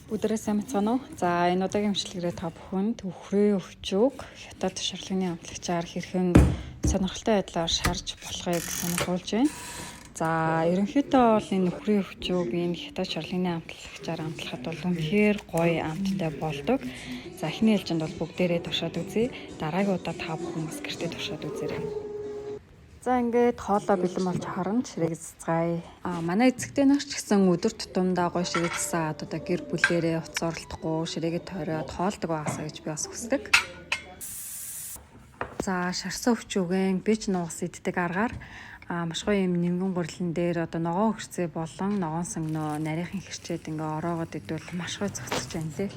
Өдрөө сайн мэцгаана уу? За энэ удаагийн бичлэгээрээ та бүхэнд үхрээ өвчөөг хятад шарлагын амтлагчаар хэрхэн сонирхолтой байдлаар шарж болохыг сануулж байна. За ерөнхийдөө бол энэ үхрээ өвчөөг энэ хятад шарлагын амтлагчаар амтлахад бол үнэхээр гоё амттай болдог. За эхний ээлжинд бол бүгдээрээ туршаад үзье. Дараагийн удаа та бүхэн бас гэртээ туршаад үзээрэй. За ингээд хоолоо бэлэн болж харан ширээг цэцгаая. Манай эцэгтэй нар ч гэсэн өдөр тутамдаа гоё ширээг цэцээд одоо гэр бүлээрээ утас оролдохгүй ширээгээ тойроод хоолдог байгаасаа гэж би бас хүсдэг. За шарсан өвчүүгэн би ч нугас иддэг аргаар маш гоё юм нимгэн гурилан дээр одоо ногоон хөрцөө болон ногоон сонгоноо нарийнхан хэрчээд ингээ ороогоод идвэл маш гоё цогцож байна лээ.